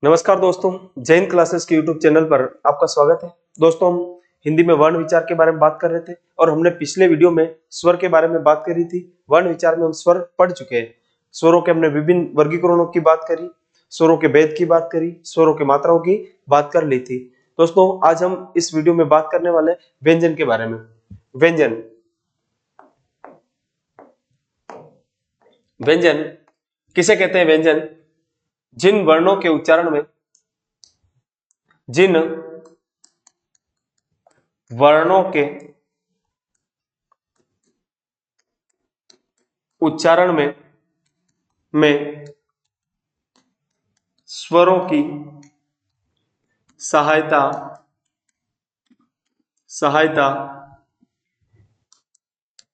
नमस्कार दोस्तों, जैन क्लासेस के यूट्यूब चैनल पर आपका स्वागत है। दोस्तों, हम हिंदी में वर्ण विचार के बारे में बात कर रहे थे और हमने पिछले वीडियो में स्वर के बारे में बात करी थी। वर्ण विचार में हम स्वर पढ़ चुके हैं। स्वरों के हमने विभिन्न वर्गीकरणों की बात करी, स्वरों के भेद की बात करी, स्वरों के मात्राओं की बात कर ली थी। दोस्तों, आज हम इस वीडियो में बात करने वाले व्यंजन के बारे में। व्यंजन व्यंजन किसे कहते हैं? व्यंजन जिन वर्णों के उच्चारण में जिन वर्णों के उच्चारण में स्वरों की सहायता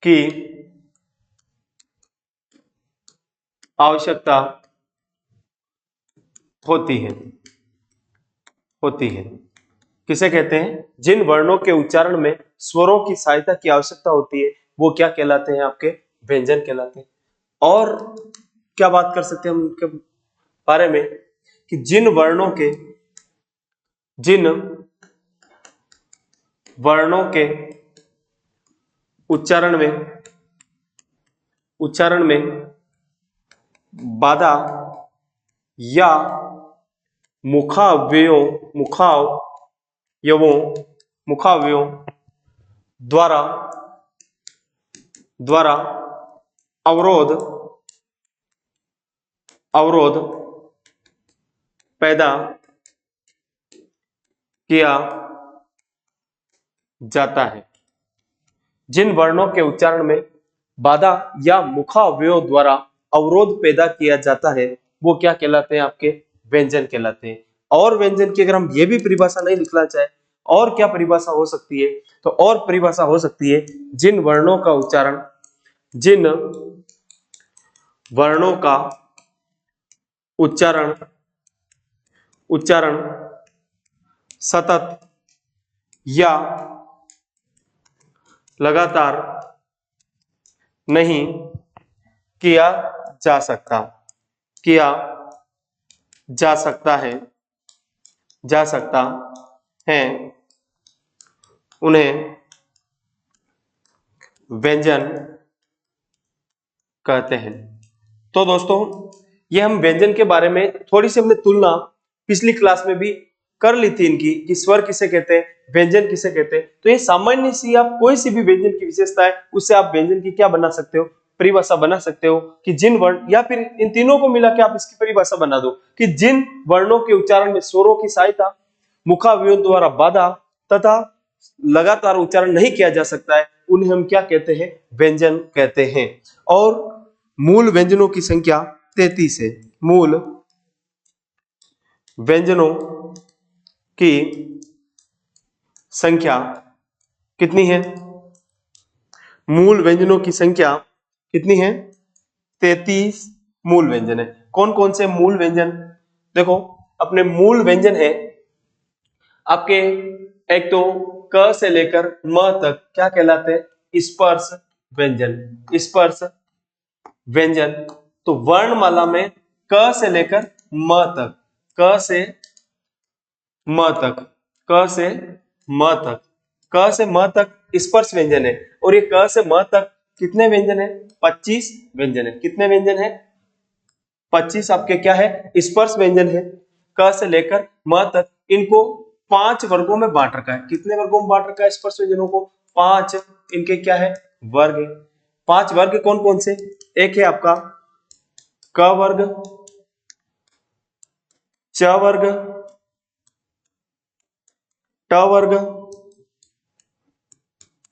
की आवश्यकता होती है। किसे कहते हैं? जिन वर्णों के उच्चारण में स्वरों की सहायता की आवश्यकता होती है वो क्या कहलाते हैं? आपके व्यंजन कहलाते हैं। और क्या बात कर सकते हैं हम उनके बारे में कि जिन वर्णों के उच्चारण में बाधा या मुखावयों द्वारा अवरोध पैदा किया जाता है। जिन वर्णों के उच्चारण में बाधा या मुखावयों द्वारा अवरोध पैदा किया जाता है वो क्या कहलाते हैं? आपके व्यंजन कहलाते हैं। और व्यंजन की अगर हम ये भी परिभाषा नहीं लिखना चाहे और क्या परिभाषा हो सकती है? तो और परिभाषा हो सकती है जिन वर्णों का उच्चारण सतत या लगातार नहीं किया जा सकता है उन्हें व्यंजन कहते हैं। तो दोस्तों, ये हम व्यंजन के बारे में थोड़ी सी हमने तुलना पिछली क्लास में भी कर ली थी इनकी कि स्वर किसे कहते हैं, व्यंजन किसे कहते हैं। तो ये सामान्य सी आप कोई सी भी व्यंजन की विशेषता है उससे आप व्यंजन की क्या बना सकते हो? परिभाषा बना सकते हो कि जिन वर्ण, या फिर इन तीनों को मिला के आप इसकी परिभाषा बना दो कि जिन वर्णों के उच्चारण में स्वरों की सहायता, मुखावयों द्वारा बाधा तथा लगातार उच्चारण नहीं किया जा सकता है उन्हें हम क्या कहते हैं? व्यंजन कहते हैं। और मूल व्यंजनों की संख्या 33 है। मूल व्यंजनों की संख्या कितनी है? मूल व्यंजनों की संख्या कितनी है? 33 मूल व्यंजन है। कौन कौन से मूल व्यंजन? देखो, अपने मूल व्यंजन है आपके, एक तो क से लेकर म तक क्या कहलाते हैं? स्पर्श व्यंजन। तो वर्णमाला में क से लेकर म तक, क से म तक स्पर्श व्यंजन है। और ये क से म तक कितने व्यंजन है? 25 व्यंजन है। कितने व्यंजन है? 25 आपके क्या है? स्पर्श व्यंजन है। क से लेकर म तक इनको 5 वर्गों में बांट रखा है। कितने वर्गों में बांट रखा है स्पर्श व्यंजनों को? 5 इनके क्या है? वर्ग है। 5 वर्ग कौन कौन से? एक है आपका क वर्ग, च वर्ग, ट वर्ग,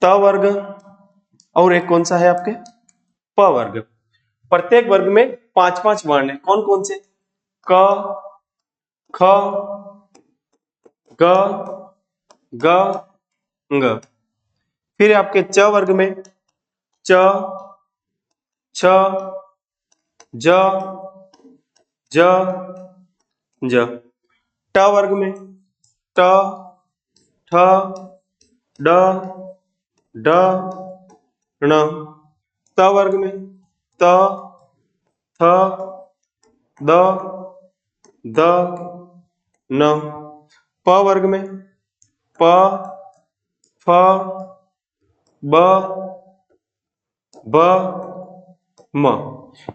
त वर्ग और एक कौन सा है आपके? प वर्ग। प्रत्येक वर्ग में 5-5 वर्ण है। कौन कौन से? क, ख, ग, ग, ङ। फिर आपके च वर्ग में च, छ, ज, ज, ज। ट वर्ग में ट, ठ, ड, ड, ण। त वर्ग में त, थ, द, द, न, प वर्ग में प, फ, ब, ब, म।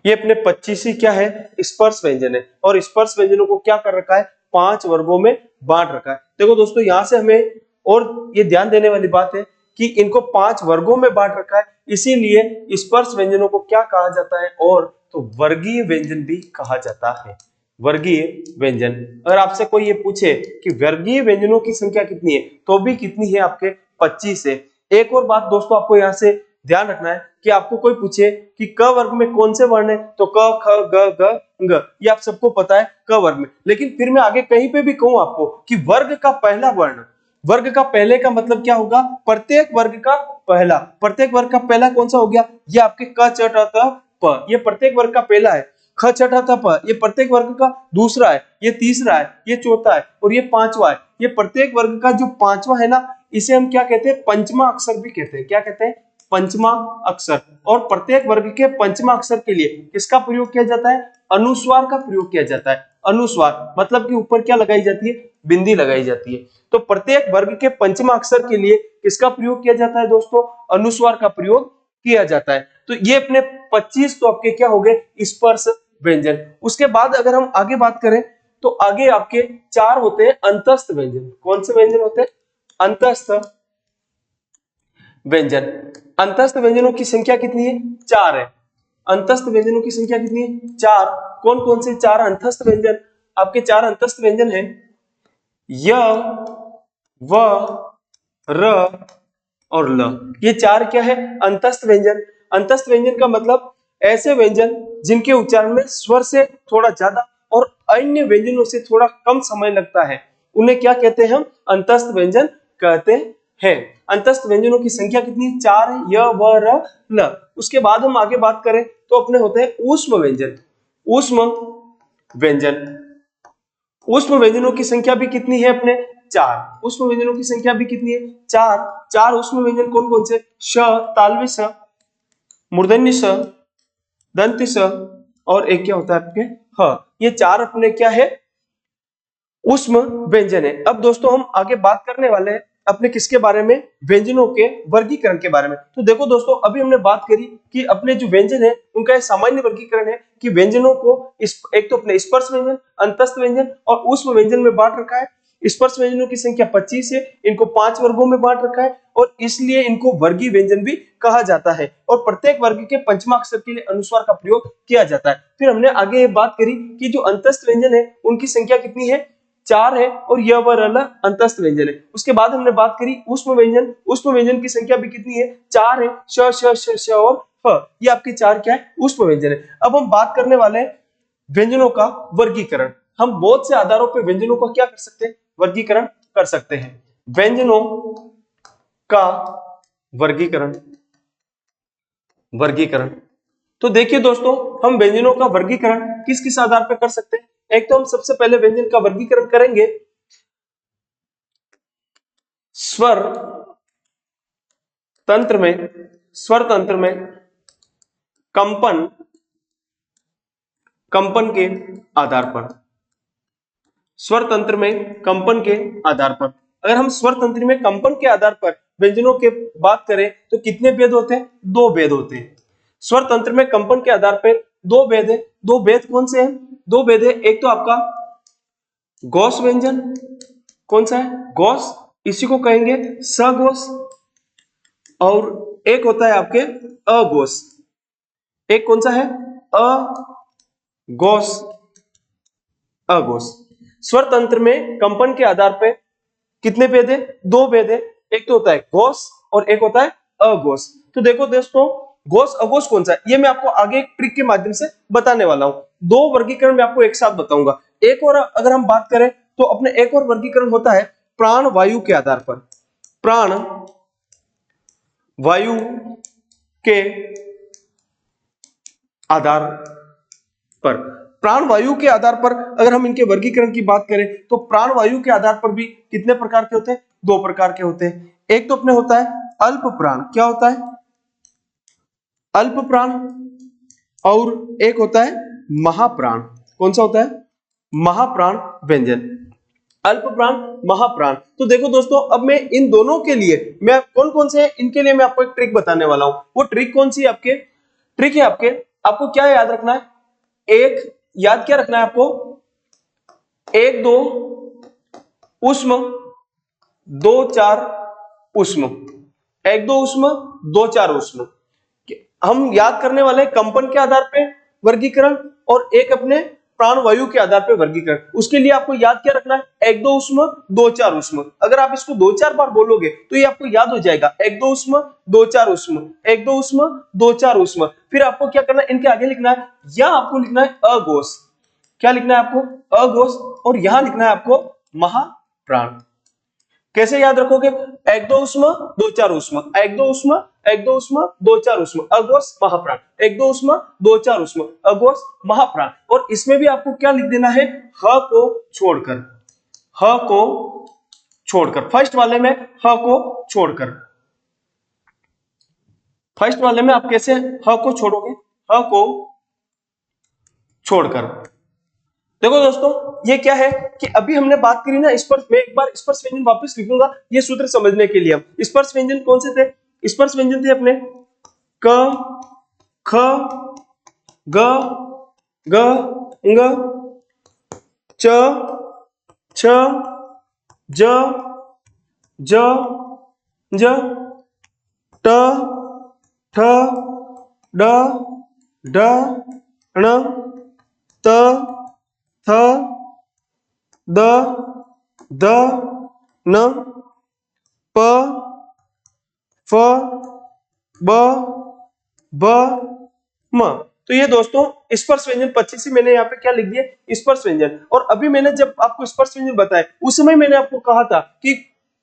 ये अपने 25 ही क्या है, स्पर्श व्यंजन है। और स्पर्श व्यंजनों को क्या कर रखा है, 5 वर्गों में बांट रखा है। देखो दोस्तों, यहां से हमें और ये ध्यान देने वाली बात है कि इनको 5 वर्गों में बांट रखा है, इसीलिए स्पर्श व्यंजनों को क्या कहा जाता है, और तो वर्गीय व्यंजन भी कहा जाता है। वर्गीय व्यंजन, अगर आपसे कोई ये पूछे कि वर्गीय व्यंजनों की संख्या कितनी है, तो भी कितनी है, आपके 25 है। एक और बात दोस्तों आपको यहाँ से ध्यान रखना है कि आपको कोई पूछे कि क वर्ग में कौन से वर्ण है, तो क, ख, ग, घ, ङ, ये आप सबको पता है क वर्ग में। लेकिन फिर मैं आगे कहीं पे भी कहूं आपको कि वर्ग का पहला वर्ण, वर्ग का पहले का मतलब क्या होगा, प्रत्येक वर्ग का पहला। प्रत्येक वर्ग का पहला कौन सा हो गया, ये आपके क, च, ट, त, प, ये प्रत्येक वर्ग का पहला है। ख, छ, ठ, त, प, ये प्रत्येक वर्ग का दूसरा है, ये तीसरा है, ये चौथा है, और ये पांचवा है। ये प्रत्येक वर्ग का जो पांचवा है ना, इसे हम क्या कहते हैं, पंचमा अक्षर भी कहते हैं। क्या कहते हैं, पंचमा अक्षर। और प्रत्येक वर्ग के पंचमा अक्षर के लिए किसका प्रयोग किया जाता है, अनुस्वार का प्रयोग किया जाता है। अनुस्वार मतलब कि ऊपर क्या लगाई जाती है, बिंदी लगाई जाती है। तो प्रत्येक वर्ग के पंचमा अक्षर के लिए किसका प्रयोग किया जाता है दोस्तों, अनुस्वार का प्रयोग किया जाता है। तो ये अपने 25 तो आपके क्या हो गए, स्पर्श व्यंजन। उसके बाद अगर हम आगे बात करें तो आगे आपके 4 होते हैं अंतस्थ व्यंजन। कौन से व्यंजन होते हैं, अंतस्थ व्यंजन। अंतस्थ व्यंजनों की संख्या कितनी है, 4 है। अंतस्थ व्यंजनों की संख्या कितनी है, 4। कौन कौन से 4 अंतस्थ व्यंजन, आपके 4 अंतस्थ व्यंजन है, य, व, र और ल। ये 4 क्या है, अंतस्थ व्यंजन। अंतस्थ व्यंजन का मतलब ऐसे व्यंजन जिनके उच्चारण में स्वर से थोड़ा ज्यादा और अन्य व्यंजनों से थोड़ा कम समय लगता है, उन्हें क्या कहते हैं, हम अंतस्थ व्यंजन कहते हैं। अंतस्थ व्यंजनों की संख्या कितनी है, 4 है, य, व, र, ल। उसके बाद हम आगे बात करें तो अपने होते हैं ऊष्म व्यंजन। ऊष्म व्यंजन, ऊष्म व्यंजनों की संख्या भी कितनी है, अपने 4। ऊष्म व्यंजनों की संख्या भी कितनी है, 4। 4 ऊष्म व्यंजन कौन कौन से, श, तालव्य स, मूर्धन्य स, दंत्य स, और एक क्या होता है आपके ह। ये 4 अपने क्या है, ऊष्म व्यंजन है। अब दोस्तों हम आगे बात करने वाले हैं अपने किसके बारे में, व्यंजनों के वर्गीकरण के बारे में। तो देखो दोस्तों, अभी हमने बात करी कि अपने जो व्यंजन है उनका एक सामान्य वर्गीकरण है कि व्यंजनों को एक तो अपने स्पर्श व्यंजन, अंतस्थ व्यंजन और ऊष्म व्यंजन में बांट रखा है। स्पर्श व्यंजनों की संख्या 25 है, इनको 5 वर्गों में बांट रखा है, और इसलिए इनको वर्गीय व्यंजन भी कहा जाता है। और प्रत्येक वर्ग के पंचमा अक्षर के लिए अनुस्वार का प्रयोग किया जाता है। फिर हमने आगे ये बात करी कि जो अंतस्थ व्यंजन है उनकी संख्या कितनी है, 4 है, और य, व, र, ल अंतस्थ व्यंजन है। उसके बाद हमने बात करी ऊष्म व्यंजन। ऊष्म व्यंजन की संख्या भी कितनी है, 4 है, श, श, श, श और फ। ये आपके 4 क्या है, ऊष्म व्यंजन है। अब हम बात करने वाले हैं व्यंजनों का वर्गीकरण। हम बहुत से आधारों पर व्यंजनों का क्या कर सकते हैं, वर्गीकरण कर सकते हैं। व्यंजनों का वर्गीकरण, वर्गीकरण। तो देखिए दोस्तों, हम व्यंजनों का वर्गीकरण किस किस आधार पर कर सकते हैं। एक तो हम सबसे पहले व्यंजन का वर्गीकरण करेंगे स्वर तंत्र में, स्वर तंत्र में कंपन, कंपन के आधार पर। स्वर तंत्र में कंपन के आधार पर, अगर हम स्वर तंत्र में कंपन के आधार पर व्यंजनों के बात करें तो कितने भेद होते हैं, 2 भेद होते हैं। स्वर तंत्र में कंपन के आधार पर 2 भेद है। 2 भेद कौन से हैं, 2 भेद है। एक तो आपका घोष व्यंजन, कौन सा है, घोष, इसी को कहेंगे सघोष। और एक होता है आपके अघोष। एक कौन सा है, अघोष, अघोष। स्वर तंत्र में कंपन के आधार पर कितने भेद है, 2 भेद है। एक तो होता है घोष और एक होता है अघोष। तो देखो दोस्तों, घोष अघोष कौन सा है, ये मैं आपको आगे एक ट्रिक के माध्यम से बताने वाला हूं। 2 वर्गीकरण मैं आपको एक साथ बताऊंगा। एक और अगर हम बात करें तो अपने एक और वर्गीकरण होता है प्राण वायु के आधार पर। प्राण वायु के आधार पर, प्राण वायु के आधार पर अगर हम इनके वर्गीकरण की बात करें तो प्राण वायु के आधार पर भी कितने प्रकार के होते हैं, 2 प्रकार के होते हैं। एक तो अपने होता है अल्प प्राण, क्या होता है, अल्प प्राण, और एक होता है महाप्राण। कौन सा होता है, महाप्राण व्यंजन। अल्प प्राण, महाप्राण। तो देखो दोस्तों, अब मैं इन दोनों के लिए मैं कौन कौन से हैं इनके लिए मैं आपको एक ट्रिक बताने वाला हूं। वो ट्रिक कौन सी है? आपके ट्रिक है आपके, आपको क्या याद रखना है? एक याद क्या रखना है आपको? एक दो उष्म, दो चार उष्म, एक दो उष्म, दो चार उष्म। हम याद करने वाले हैं कंपन के आधार पे वर्गीकरण और एक अपने प्राण वायु के आधार पे वर्गीकरण। उसके लिए आपको याद क्या रखना है? एक दो उष्म, दो चार उष्म। अगर आप इसको दो चार बार बोलोगे तो ये आपको याद हो जाएगा। एक दो उष्म, दो चार उष्म, एक दो उष्म, दो चार उष्म। फिर आपको क्या करना है? इनके आगे लिखना है, या आपको लिखना है अघोष। क्या लिखना है आपको? अघोष। और यहां लिखना है आपको महाप्राण। कैसे याद रखोगे? एक दो उष्म, दो चार उष्म, एक दो उष्म, एक दो उष्म, दो चार उष्म, अघोष महाप्राण। एक दो उष्म, दो चार उष्म, अघोष महाप्राण। और इसमें भी आपको क्या लिख देना है? ह को छोड़कर, ह को छोड़कर, फर्स्ट वाले में ह को छोड़कर। फर्स्ट वाले में आप कैसे ह को छोड़ोगे? ह को छोड़कर। देखो दोस्तों, ये क्या है कि अभी हमने बात करी ना स्पर्श, मैं एक बार स्पर्श व्यंजन वापस लिखूंगा ये सूत्र समझने के लिए। हम स्पर्श व्यंजन कौन से थे? स्पर्श व्यंजन थे अपने क, ख, ग, ग, ng, च, छ, ज, ज, ज, ट, ठ, ड, ढ, ण, त, थ, द, ध, न, प, फ, ब, भ, म। तो ये दोस्तों स्पर्श व्यंजन 25 से मैंने यहाँ पे क्या लिख दिया? स्पर्श व्यंजन। और अभी मैंने जब आपको स्पर्श व्यंजन बताया उस समय मैंने आपको कहा था कि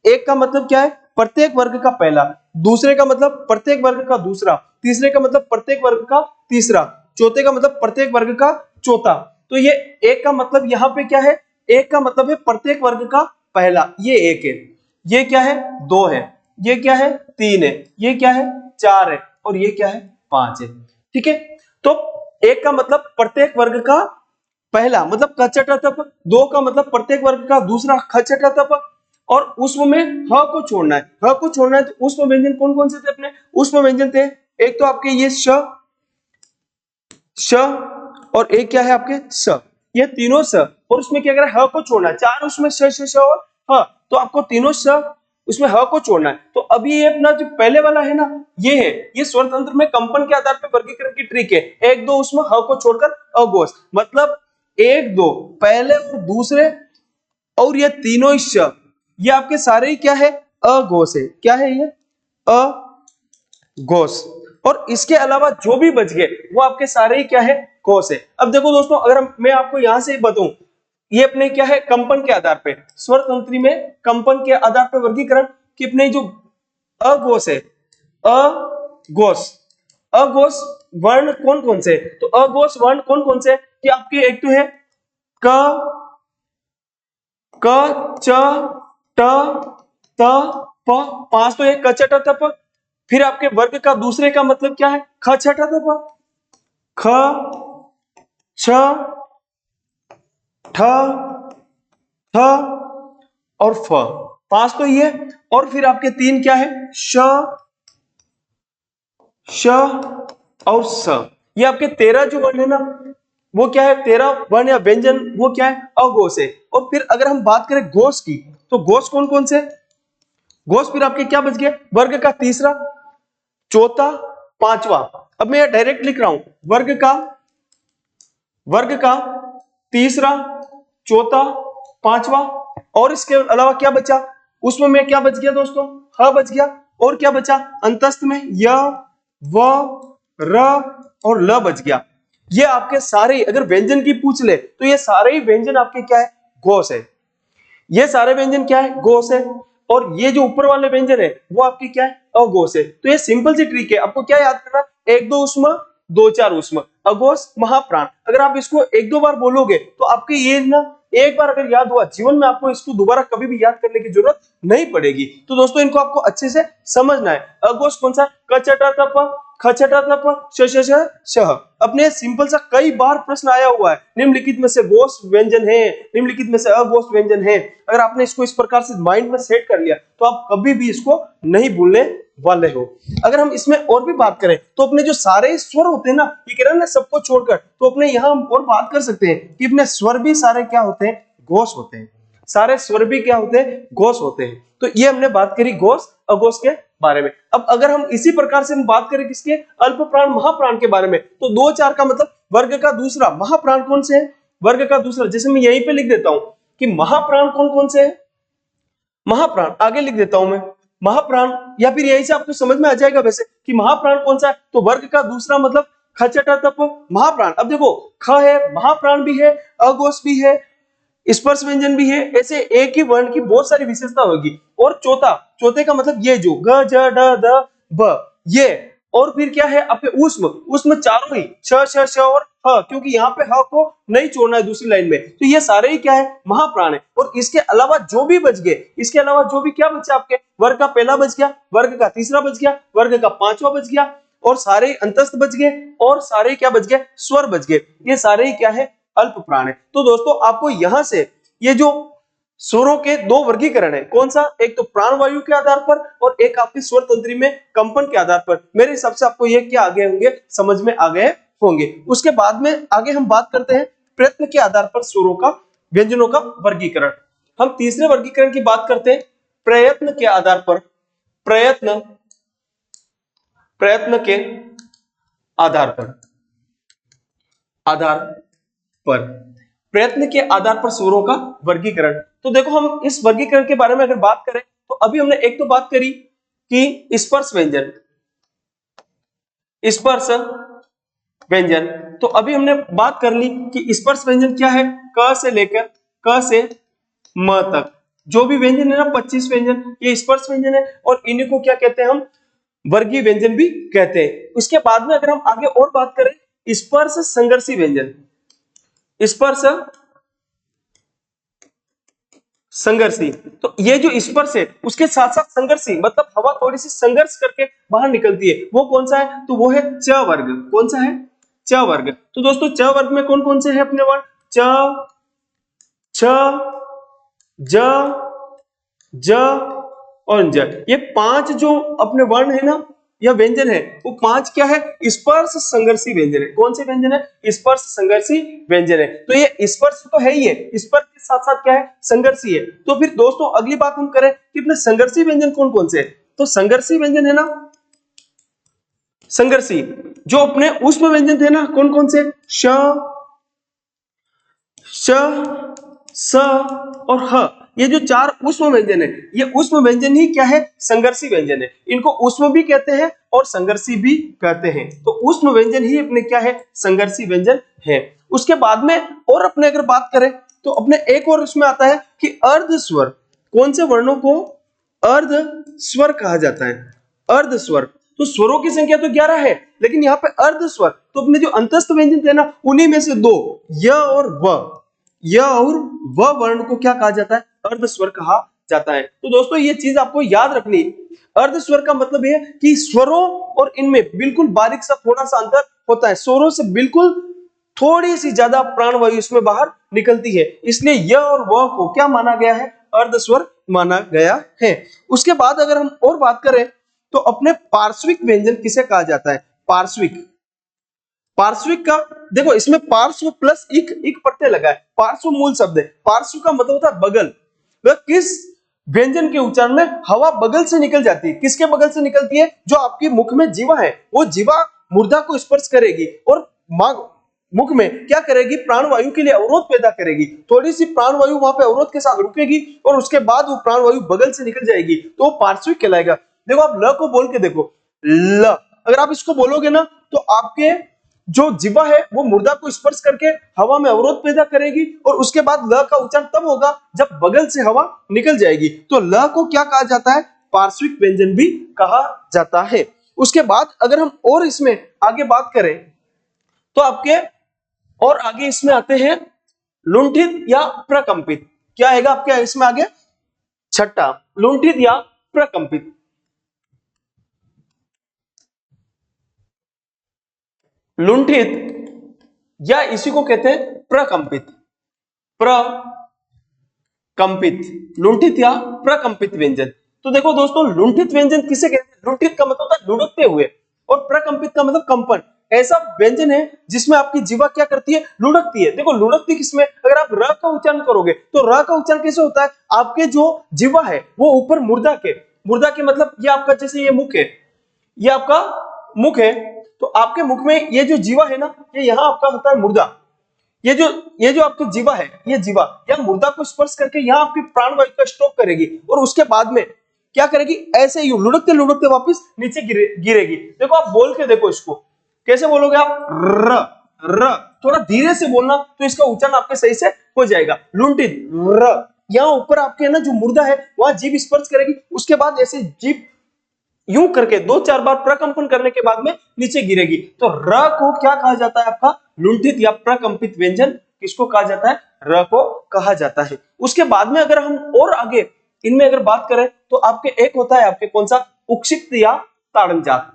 एक का मतलब क्या है? प्रत्येक वर्ग का पहला, दूसरे का मतलब प्रत्येक वर्ग का दूसरा, तीसरे का मतलब प्रत्येक वर्ग का तीसरा, चौथे का मतलब प्रत्येक वर्ग का चौथा। तो ये एक का मतलब यहाँ पे क्या है? एक का मतलब है प्रत्येक वर्ग का पहला, ये एक है। ये क्या है? दो है। ये क्या है? तीन है। ये क्या है? चार है। और ये क्या है? पांच है। ठीक है। तो एक का मतलब प्रत्येक वर्ग का पहला मतलब कचटा तप, दो का मतलब प्रत्येक वर्ग का दूसरा खचटा तप, और उष्म में ह को छोड़ना है। ह को छोड़ना है तो उष्म व्यंजन कौन कौन से थे अपने? उष्म व्यंजन थे एक तो आपके ये श, श, और एक क्या है आपके स। ये तीनों स, और उसमें क्या करें? ह को छोड़ना है। चार उसमें श, श, श और ह, तो आपको तीनों स उसमें ह को छोड़ना है। तो अभी ये अपना जो पहले वाला है ना, ये है, ये स्वर तंत्र में कंपन के आधार पर वर्गीकरण की ट्रिक है। एक दो उसमें ह को छोड़कर अघोष, मतलब एक दो पहले और दूसरे, और ये तीनों ही श, ये आपके सारे ही क्या है? अघोष है। क्या है ये? अघोष। और इसके अलावा जो भी बच गए वो आपके सारे ही क्या है? घोष है। अब देखो दोस्तों, अगर मैं आपको यहां से बताऊं, ये अपने क्या है? कंपन के आधार पे, स्वर तंत्री में कंपन के आधार पर वर्गीकरण कि अपने जो अघोष है, अघोष, अघोष वर्ण कौन कौन से? तो अघोष वर्ण कौन कौन से कि आपके एक तो है क, क, च, ट, त, प, पांच तो है क, च, ट, त, प। फिर आपके वर्ग का दूसरे का मतलब क्या है? ख, छ, ट, त, प। ख, छ, ठ, थ और फ, पांच तो ये। और फिर आपके तीन क्या है? श, श और स। ये आपके 13 जो वर्ण है ना, वो क्या है? 13 वर्ण या व्यंजन, वो क्या है? अघोष है। और फिर अगर हम बात करें घोष की, तो घोष कौन कौन से? घोष फिर आपके क्या बच गया? वर्ग का तीसरा, चौथा, पांचवा। अब मैं डायरेक्ट लिख रहा हूं, वर्ग का तीसरा, चौथा, पांचवा। और इसके अलावा क्या बचा? उसमें में क्या बच गया दोस्तों? ह बच गया। और क्या बचा अंतस्थ में? य, व, र और ल बच गया। ये आपके सारे, अगर व्यंजन की पूछ ले तो ये सारे ही व्यंजन आपके क्या है? घोष है। ये सारे व्यंजन क्या है? घोष है। और ये जो ऊपर वाले व्यंजन है वो आपके क्या है? अघोष है। तो ये सिंपल सी ट्रिक है, आपको क्या याद करना? एक दो उष्मा, दो चार उष्मा, अघोष महाप्राण। अगर आप इसको एक दो बार बोलोगे तो आपके ये ना, एक बार अगर याद हुआ, जीवन में आपको इसको दोबारा कभी भी याद करने की जरूरत नहीं पड़ेगी। तो दोस्तों इनको आपको अच्छे से समझना है। अघोष कौन सा? क, च, ट, त, प, ख छठा तप श श श शह। अपने सिंपल सा कई बार प्रश्न आया हुआ है, निम्नलिखित में से घोष व्यंजन है, निम्नलिखित में से अघोष व्यंजन है। अगर आपने इसको इस प्रकार से माइंड में सेट कर लिया तो आप कभी भी इसको नहीं भूलने वाले हो। अगर हम इसमें और भी बात करें तो अपने जो सारे स्वर होते हैं ना, ये कह रहे हैं ना सबको छोड़कर, तो अपने यहाँ हम और बात कर सकते हैं कि अपने स्वर भी सारे क्या होते हैं, घोष होते हैं। सारे स्वर भी क्या होते हैं, घोष होते हैं। तो ये हमने बात करी घोष अघोष के बारे में। अब अगर हम इसी प्रकार से हम बात करें किसके, अल्प प्राण महाप्राण के बारे में, तो 2-4 का मतलब वर्ग का दूसरा। महाप्राण कौन से है, वर्ग का दूसरा। जैसे मैं यहीं पे लिख देता हूं कि महाप्राण कौन कौन से है, महाप्राण आगे लिख देता हूं मैं, महाप्राण, या फिर यही से आपको समझ में आ जाएगा वैसे कि महाप्राण कौन सा है, तो वर्ग का दूसरा मतलब ख छठा तप महाप्राण। अब देखो ख है, महाप्राण भी है, अघोष भी है, स्पर्श व्यंजन भी है, ऐसे एक ही वर्ण की बहुत सारी विशेषता होगी। और चौथा, चौथे का मतलब ये जो ग ज ड द ब, ये। और फिर क्या है आपके ऊष्म, ऊष्म चारों ही छ छ छ और ह, क्योंकि यहाँ पे ह को नहीं छोड़ना है दूसरी लाइन में, तो ये सारे ही क्या है, महाप्राण है। और इसके अलावा जो भी बच गए, इसके अलावा जो भी क्या बचा आपके, वर्ग का पहला बच गया, वर्ग का तीसरा बच गया, वर्ग का पांचवा बच गया, और सारे अंतस्थ बच गए, और सारे क्या बच गए, स्वर बच गए। ये सारे ही क्या है, अल्प प्राण है। तो दोस्तों आपको यहां से ये जो स्वरों के दो वर्गीकरण है, कौन सा, एक तो प्राणवायु के आधार पर और एक आपकी स्वर तंत्री में कंपन के आधार पर, मेरे हिसाब से आपको ये क्या आ गए होंगे, समझ में आ गए होंगे। उसके बाद में आगे हम बात करते हैं प्रयत्न के आधार पर स्वरों का, व्यंजनों का वर्गीकरण। हम तीसरे वर्गीकरण की बात करते हैं प्रयत्न के आधार पर। प्रयत्न, प्रयत्न के आधार पर, आधार पर, प्रयत्न के आधार पर स्वरों का वर्गीकरण। तो देखो हम इस वर्गीकरण के बारे में अगर बात करें तो अभी हमने एक तो बात करी कि स्पर्श व्यंजन, स्पर्श व्यंजन। तो अभी हमने बात कर ली कि स्पर्श व्यंजन क्या है, क से लेकर क से म तक जो भी व्यंजन है ना, 25 व्यंजन, ये स्पर्श व्यंजन है। और इन्हीं को क्या कहते हैं हम, वर्गीय व्यंजन भी कहते हैं। उसके बाद में अगर हम आगे और बात करें स्पर्श संघर्षी व्यंजन, स्पर्श संघर्षी, तो ये जो स्पर्श है उसके साथ साथ संघर्षी, मतलब हवा थोड़ी सी संघर्ष करके बाहर निकलती है, वो कौन सा है, तो वो है च वर्ग। कौन सा है, च वर्ग। तो दोस्तों च वर्ग में कौन कौन से है अपने वर्ण, च, छ, ज, ज और ज। ये 5 जो अपने वर्ण है ना, यह व्यंजन है, वो 5 क्या है, स्पर्श संघर्षी व्यंजन है। कौन से व्यंजन है, स्पर्श संघर्षी व्यंजन है। तो ये स्पर्श तो है ही है, स्पर्श के साथ साथ क्या है, संघर्षी है। तो फिर दोस्तों अगली बात हम करें कि अपने संघर्षी व्यंजन कौन कौन से है, तो संघर्षी व्यंजन है ना, संघर्षी जो अपने ऊष्म व्यंजन थे ना, कौन कौन से, श, श, स और ह, ये जो 4 ऊष्म व्यंजन है, ये ऊष्म व्यंजन ही क्या है, संघर्षी व्यंजन है। इनको ऊष्म भी कहते हैं और संघर्षी भी कहते हैं। तो ऊष्म व्यंजन ही अपने क्या है, संघर्षी व्यंजन है। उसके बाद में और अपने अगर बात करें तो अपने एक और उसमें आता है कि अर्ध स्वर। कौन से वर्णों को अर्ध स्वर कहा जाता है, अर्ध स्वर। तो स्वरों की संख्या तो 11 है, लेकिन यहाँ पे अर्ध स्वर, तो अपने जो अंतस्थ व्यंजन थे ना, उन्हीं में से 2, य और व, य और व वर्ण को क्या कहा जाता है, अर्ध स्वर कहा जाता है। तो दोस्तों ये चीज आपको याद रखनी, अर्ध स्वर का मतलब है कि स्वरों और इनमें बिल्कुल बारीक सा थोड़ा सा अंतर होता है, स्वरों से बिल्कुल थोड़ी सी ज्यादा प्राणवायु इसमें बाहर निकलती है, इसलिए य और व को क्या माना गया है, अर्ध स्वर माना गया है। उसके बाद अगर हम और बात करें तो अपने पार्श्विक व्यंजन किसे कहा जाता है, पार्श्विक। पार्श्विक का देखो इसमें पार्श्व प्लस इक, इक प्रत्यय लगा है, पार्श्व मूल शब्द है। पार्श्व का मतलब होता है बगल। वह किस व्यंजन के उच्चारण में हवा बगल से निकल जाती है, किसके बगल से निकलती है, जो आपकी मुख में जीवा है, वो जीवा मूर्धा को स्पर्श करेगी और मुख में क्या करेगी, प्राणवायु के लिए अवरोध पैदा करेगी। थोड़ी सी प्राणवायु वहां पे अवरोध के साथ रुकेगी और उसके बाद वो प्राणवायु बगल से निकल जाएगी, तो वो पार्श्विक कहलाएगा। देखो आप ल को बोल के देखो, ल, अगर आप इसको बोलोगे ना तो आपके जो जीवा है वो मुर्दा को स्पर्श करके हवा में अवरोध पैदा करेगी और उसके बाद ल का उच्चारण तब होगा जब बगल से हवा निकल जाएगी। तो ल को क्या कहा जाता है, पार्श्विक व्यंजन भी कहा जाता है। उसके बाद अगर हम और इसमें आगे बात करें तो आपके और आगे इसमें आते हैं लुंठित या प्रकंपित। क्या आएगा आपके इसमें आगे, छठा, लुंठित या प्रकंपित। लुंठित या इसी को कहते हैं प्रकंपित, प्रकंपित, लुंठित या प्रकंपित व्यंजन। तो देखो दोस्तों, लुंठित व्यंजन किसे कहते हैं? लुंठित का मतलब होता है लुढ़कते हुए, और प्रकंपित का मतलब कंपन। ऐसा व्यंजन है जिसमें आपकी जीवा क्या करती है? लुढ़कती है। देखो लुढ़कती किसमें? अगर आप र का उच्चारण करोगे तो र का उच्चारण कैसे होता है? आपके जो जीवा है वो ऊपर मुर्दा के मतलब ये आपका जैसे ये मुख है, ये आपका मुख है, तो आपके मुख में ये जो जीवा है ना, ये यहाँ आपका होता है मुर्दा। ये जो आपकी जीवा है, ये जीवा या मुर्दा को स्पर्श करके यहाँ आपकी प्राणवायु का स्टॉक करेगी, और उसके बाद में क्या करेगी? ऐसे ही लुढ़कते लुढ़कते वापस नीचे गिरेगी। देखो आप बोल के देखो इसको, कैसे बोलोगे आप? र र, थोड़ा धीरे से बोलना तो इसका उच्चारण आपके सही से हो जाएगा। लुंठित र, यहाँ ऊपर आपके ना जो मुर्दा है वहां जीभ स्पर्श करेगी, उसके बाद ऐसे जीभ यूं करके 2-4 बार प्रकंपन करने के बाद में नीचे गिरेगी। तो र को क्या कहा जाता है? आपका लुंठित या प्रकंपित व्यंजन किसको कहा जाता है? र को कहा जाता है। उसके बाद में अगर हम और आगे इनमें अगर बात करें तो आपके एक होता है आपके कौन सा? उक्षिप्त या ताड़न जात।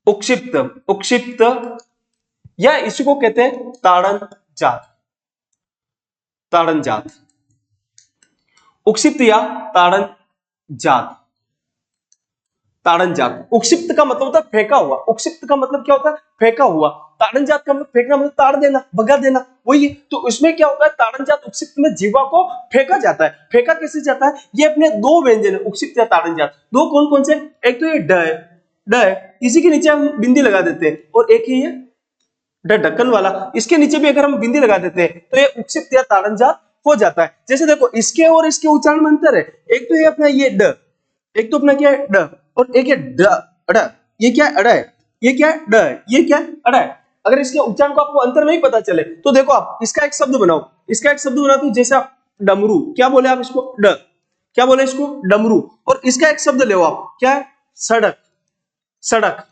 उक्षिप्त या इसी को कहते हैं ताड़न जात, ताड़न जात, उक्षिप्त या ताड़न जात, ताड़न जात। उक्षिप्त का मतलब होता है फेंका हुआ, उक्षिप्त का मतलब क्या होता है? फेंका हुआ। ताड़न जात का मतलब फेंकना, मतलब ताड़ देना, भगा देना, वही है। तो इसमें क्या होता है? ताड़न जात उक्षिप्त में जीवा को फेंका जाता है। फेंका कैसे जाता है? ये अपने दो व्यंजन है, उक्षिप्त या ताड़न जात। दो कौन कौन से? एक तो ये ड है, ड है, इसी के नीचे हम बिंदी लगा देते हैं, और एक ही ये ढक्कन वाला, इसके नीचे भी अगर हम बिंदी लगा देते हैं तो ये उक्षिप्त या ताड़न जात हो जाता है। जैसे देखो इसके और इसके उच्चारण में अंतर है। एक तो ये अपना ये ड, एक तो अपना क्या है? ड, और एक है ड, अड़। ये क्या है? अड़ है। ये क्या है? ड है। ये क्या है? अड़ है। अगर इसके उच्चारण को आपको अंतर नहीं पता चले तो देखो आप इसका एक शब्द बनाओ, इसका एक शब्द बनाओ तो जैसे आप डमरू, क्या बोले आप इसको? ड, क्या बोले इसको? डमरू। और इसका एक शब्द ले आप, क्या है? सड़क, सड़क,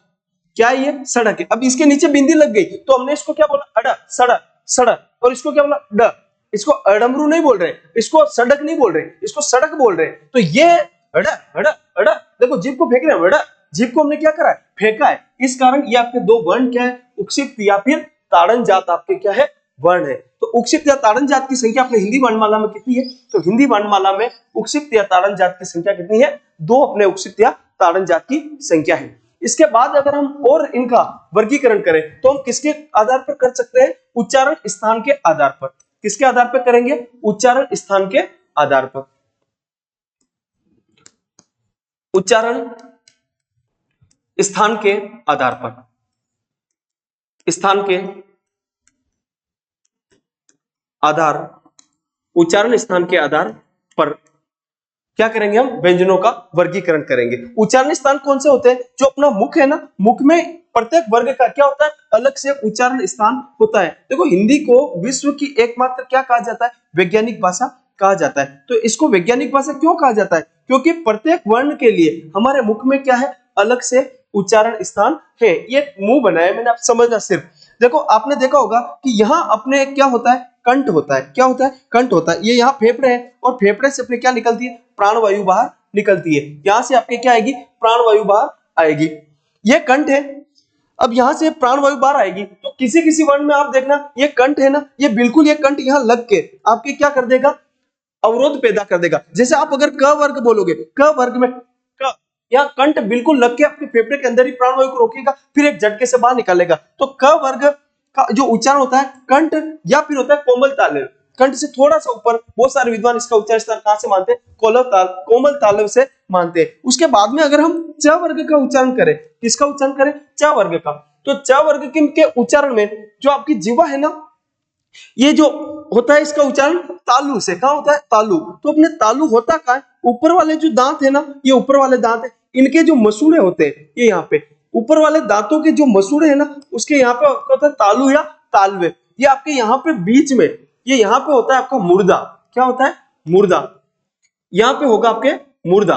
क्या है? ये सड़क है। अब इसके नीचे बिंदी लग गई तो हमने इसको क्या बोला? अड़, सड़क, सड़क। और इसको क्या बोला? ड। इसको अडमरू नहीं बोल रहे, इसको सड़क नहीं बोल रहे, इसको सड़क बोल रहे। तो ये अड़, अड़, अड़, देखो जीभ को फेंक रहे हैं, अड़, जीभ को हमने क्या करा है? फेंका है। इस कारण ये आपके दो वर्ण क्या है? उक्षिप्त या फिर ताड़न जात आपके क्या है? वर्ण है। तो उक्षिप्त या ताड़न जात की संख्या अपने हिंदी वर्णमाला में कितनी है? तो हिंदी वर्णमाला में उक्षिप्त या ताड़न जात की संख्या कितनी है? दो अपने उक्षिप्त या ताड़न जात की संख्या है। इसके बाद अगर हम और इनका वर्गीकरण करें तो हम किसके आधार पर कर सकते हैं? उच्चारण स्थान के आधार पर। किसके आधार पर करेंगे? उच्चारण स्थान के आधार पर। उच्चारण स्थान के आधार पर, स्थान के आधार, उच्चारण स्थान के आधार पर क्या करेंगे? हम व्यंजनों का वर्गीकरण करेंगे। उच्चारण स्थान कौन से होते हैं? जो अपना मुख है ना, मुख में प्रत्येक वर्ग का क्या होता है? अलग से उच्चारण स्थान होता है। देखो हिंदी को विश्व की एकमात्र क्या कहा जाता है? वैज्ञानिक भाषा कहा जाता है। तो इसको वैज्ञानिक भाषा क्यों कहा जाता है? क्योंकि प्रत्येक वर्ण के लिए हमारे मुख में क्या है? अलग से उच्चारण स्थान है। ये मुंह बनाया मैंने, आप समझना सिर्फ। देखो आपने देखा होगा कि यहाँ अपने क्या होता है? कंठ होता है। क्या होता है? कंठ होता है। ये यहाँ फेफड़े है, और फेफड़े से अपने क्या निकलती है? प्राणवायु बाहर निकलती है। यहां से आपके क्या आएगी? प्राणवायु बाहर आएगी। ये कंठ है। अब यहां से प्राणवायु बाहर आएगी तो किसी किसी वर्ण में आप देखना, ये कंठ है ना, ये बिल्कुल ये कंठ यहाँ लग के आपके क्या कर देगा? अवरोध पैदा कर देगा। जैसे आप अगर क वर्ग बोलोगे, क वर्ग में क, यहाँ कंठ बिल्कुल लग के आपके फेफड़े के अंदर ही प्राणवायु को रोकेगा, फिर एक झटके से बाहर निकालेगा। तो क वर्ग का जो उच्चारण होता है कंठ, या फिर होता है कोमल तालव्य। कंठ से थोड़ा सा ऊपर बहुत सारे विद्वान इसका उच्चारण स्थान कहां से मानते हैं? कोमल तालव्य से मानते हैं। उसके बाद में अगर हम च वर्ग का उच्चारण करें, किसका उच्चारण करें? च वर्ग का। तो च वर्ग के उच्चारण में जो आपकी जीवा है ना, ये जो होता है इसका उच्चारण तालु से। कहां होता है? तालु। तो अपने तालु होता कहां है? ऊपर वाले जो दांत है ना, ये ऊपर वाले दांत है, इनके जो मसूड़े होते हैं ये यहाँ पे, ऊपर वाले दांतों के जो मसूड़े है ना, उसके यहाँ पे होता है तालु या तालवे। ये आपके यहाँ पे बीच में, ये यहाँ पे होता है आपका मुर्दा। क्या होता है? मुर्दा। यहाँ पे होगा आपके मुर्दा,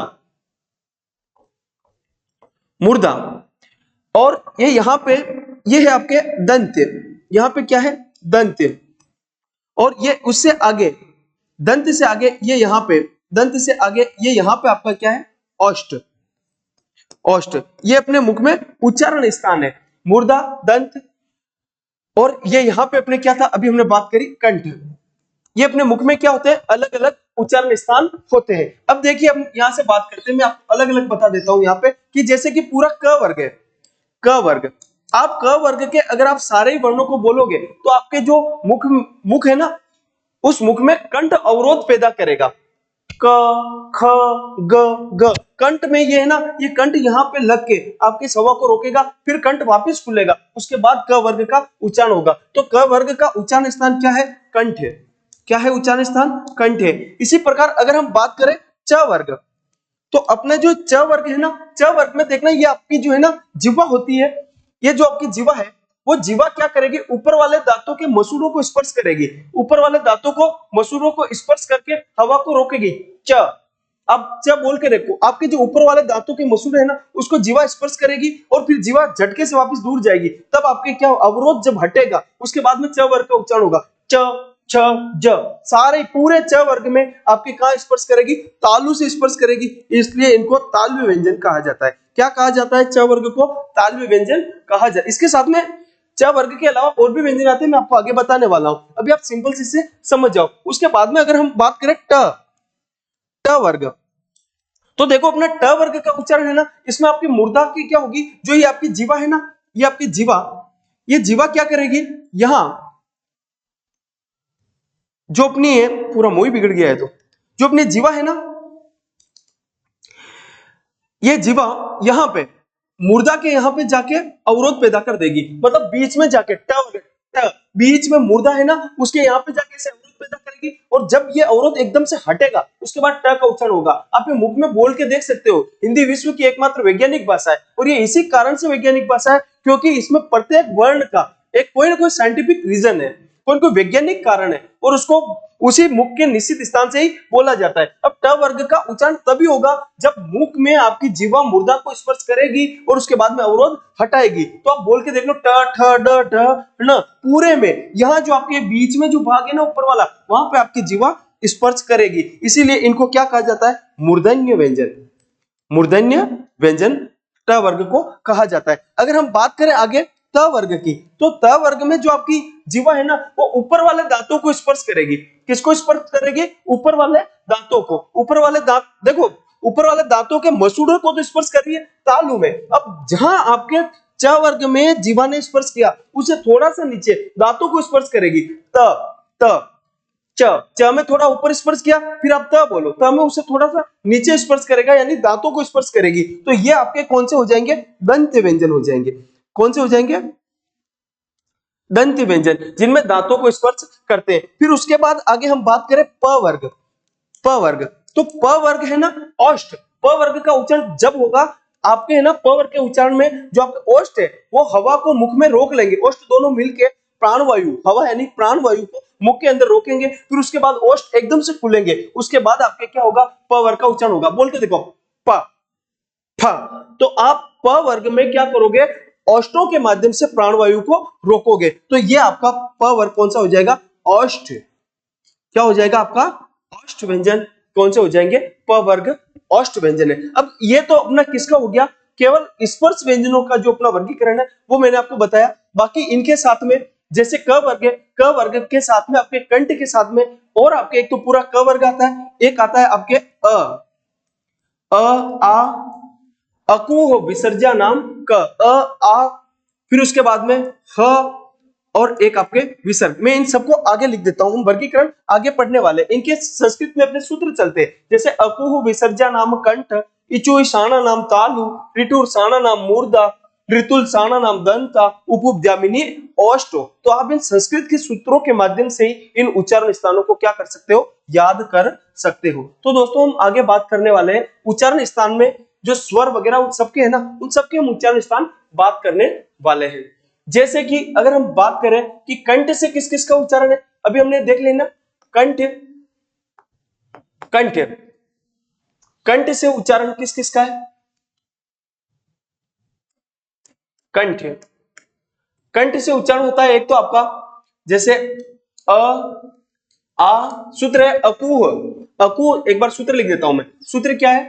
मुर्दा। और ये यहाँ पे ये है आपके दंत। यहाँ पे क्या है? दंत। और ये उससे आगे, दंत से आगे ये यहाँ पे, दंत से आगे ये यहाँ पे आपका क्या है? ओष्ठ। ओष्ठ ये अपने मुख में उच्चारण स्थान है। मुर्दा, दंत, और ये यहाँ पे अपने क्या था, अभी हमने बात करी कंठ। ये अपने मुख में क्या होते हैं, अलग अलग उच्चारण स्थान होते हैं। अब देखिए हम यहाँ से बात करते हैं, मैं आपको अलग अलग बता देता हूं यहाँ पे कि जैसे कि पूरा क वर्ग है, क वर्ग, आप क वर्ग के अगर आप सारे ही वर्णों को बोलोगे तो आपके जो मुख है ना, उस मुख में कंठ अवरोध पैदा करेगा। क, ख, ग। कंठ में ये है ना, ये कंठ यहाँ पे लग के आपके हवा को रोकेगा, फिर कंठ वापस खुलेगा, उसके बाद क वर्ग का उच्चारण होगा। तो क वर्ग का उच्चारण स्थान क्या है, कंठ है। क्या है उच्चारण स्थान, कंठ है। इसी प्रकार अगर हम बात करें च वर्ग, तो अपने जो च वर्ग है ना, च वर्ग में देखना ये आपकी जो है ना जिह्वा होती है, ये जो आपकी जिह्वा है, वो जिह्वा क्या करेगी, ऊपर वाले दांतों के मसूड़ों को स्पर्श करेगी, ऊपर वाले दांतों को मसूड़ों को स्पर्श करके हवा को रोकेगी। च, अब च बोल के देखो, आपके जो ऊपर वाले दांतों के मसूड़े है ना, उसको जीवा स्पर्श करेगी और फिर जीवा झटके से वापस दूर जाएगी, तब आपके क्या अवरोध जब हटेगा, उसके बाद में च वर्ग का उच्चारण होगा। च, छ, ज, सारे पूरे च वर्ग में आपके कहां स्पर्श करेगी, तालु से स्पर्श करेगी, इसलिए इनको तालव्य व्यंजन कहा जाता है। क्या कहा जाता है, च वर्ग को तालव्य व्यंजन कहा जाता है। इसके साथ में च वर्ग के अलावा और भी व्यंजन आते हैं, मैं आपको आगे बताने वाला हूं, अभी आप सिंपल से इसे समझ जाओ। उसके बाद में अगर हम बात करें ट वर्ग, तो देखो अपना ट वर्ग का उच्चारण है ना, इसमें आपकी मुर्दा की क्या होगी, जो ये आपकी जीवा है ना, ये आपकी जीवा, ये जीवा क्या करेगी, यहां जो अपनी है, पूरा मोही बिगड़ गया है, तो जो अपनी जीवा है ना, ये जीवा यहां पे मुर्दा के यहां पे जाके अवरोध पैदा कर देगी, मतलब बीच में जाके बीच में मुर्दा है ना, उसके यहां पे जाके इसे अवरोध पैदा करेगी, और जब ये अवरोध एकदम से हटेगा, उसके बाद ट का उच्चारण होगा। आप ये मुख में बोल के देख सकते हो, हिंदी विश्व की एकमात्र वैज्ञानिक भाषा है, और ये इसी कारण से वैज्ञानिक भाषा है क्योंकि इसमें प्रत्येक वर्ण का एक कोई ना कोई साइंटिफिक रीजन है, कोई कोई वैज्ञानिक कारण है, और उसको उसी मुख के निश्चित स्थान से ही बोला जाता है। अब ट वर्ग का उच्चारण तभी होगा जब मुख में आपकी जीवा मुर्दा को स्पर्श करेगी और उसके बाद में अवरोध हटाएगी। तो आप बोल के देख लो, ट, ठ, ड, ढ, न, पूरे में यहाँ जो आपके बीच में जो भाग है ना ऊपर वाला, वहां पे आपकी जीवा स्पर्श करेगी, इसीलिए इनको क्या कहा जाता है, मूर्धन्य व्यंजन। मूर्धन्य व्यंजन ट वर्ग को कहा जाता है। अगर हम बात करें आगे त वर्ग की, तो त वर्ग में जो आपकी जीवा है ना, वो ऊपर वाले दांतों को स्पर्श करेगी। किसको स्पर्श करेगी, ऊपर वाले दांतों को। ऊपर वाले दांत देखो, ऊपर वाले दांतों के मसूड़ों को तो स्पर्श कर रही है तालु में। अब जहां आपके च वर्ग में जीवा ने स्पर्श किया, उसे थोड़ा सा नीचे दांतों को स्पर्श करेगी। त त च, च में थोड़ा ऊपर स्पर्श किया, फिर आप त बोलो, त में उसे थोड़ा सा नीचे स्पर्श करेगा, यानी दांतों को स्पर्श करेगी। तो ये आपके कौन से हो जाएंगे, दंत व्यंजन हो जाएंगे। कौन से हो जाएंगे, दंत व्यंजन, जिनमें दांतों को स्पर्श करते हैं। फिर उसके बाद आगे हम बात करें प वर्ग। प वर्ग, तो प वर्ग है ना ओष्ठ, प वर्ग का उच्चारण जब होगा आपके है ना, प वर्ग के उच्चारण में जो आपका ओष्ठ है, वो हवा को मुख में रोक लेंगे। ओष्ठ दोनों मिलके प्राणवायु, हवा यानी प्राणवायु को मुख के अंदर रोकेंगे, फिर उसके बाद ओष्ठ एकदम से खुलेंगे, उसके बाद आपके क्या होगा, प वर्ग का उच्चारण होगा। बोलते देखो, प, फ, तो आप प वर्ग में क्या करोगे, ओष्ठों के माध्यम से प्राणवायु को रोकोगे, तो ये आपका प वर्ग कौन सा हो जाएगा, ओष्ठ। क्या हो जाएगा आपका, ओष्ठ व्यंजन। कौन से हो जाएंगे, प वर्ग ओष्ठ व्यंजन है। अब ये तो अपना किसका हो गया, केवल स्पर्श व्यंजनों का जो अपना वर्गीकरण है वो मैंने आपको बताया। बाकी इनके साथ में जैसे क वर्ग है, क वर्ग के साथ में आपके कंठ के साथ में और आपके एक तो पूरा क वर्ग आता है, एक आता है आपके आ, अकुह विसर्जा नाम क, आ, फिर उसके बाद में ह, और एक आपके विसर्ग। मैं इन सबको आगे लिख देता हूं, वर्गीकरण आगे पढ़ने वाले। इनके संस्कृत में अपने सूत्र चलते हैं, जैसे अकुह विसर्जा नाम कंठ, इचु ईशाना नाम तालु, ऋतुर साना नाम मूर्धा, ऋतुल साना नाम दंता, उपुब्ध्यामिनी ओष्ठो। तो आप इन संस्कृत के सूत्रों के माध्यम से ही इन उच्चारण स्थानों को क्या कर सकते हो, याद कर सकते हो। तो दोस्तों हम आगे बात करने वाले हैं उच्चारण स्थान में जो स्वर वगैरह उन सबके है ना, उन सबके हम उच्चारण स्थान बात करने वाले हैं। जैसे कि अगर हम बात करें कि कंठ से किस किस का उच्चारण है, अभी हमने देख लेना, कंठ, कंठ, कंठ से उच्चारण किस किस का है, कंठ, कंठ से उच्चारण होता है एक तो आपका जैसे अ, आ, सूत्र है अकुह, अकुह एक बार सूत्र लिख देता हूं मैं, सूत्र क्या है,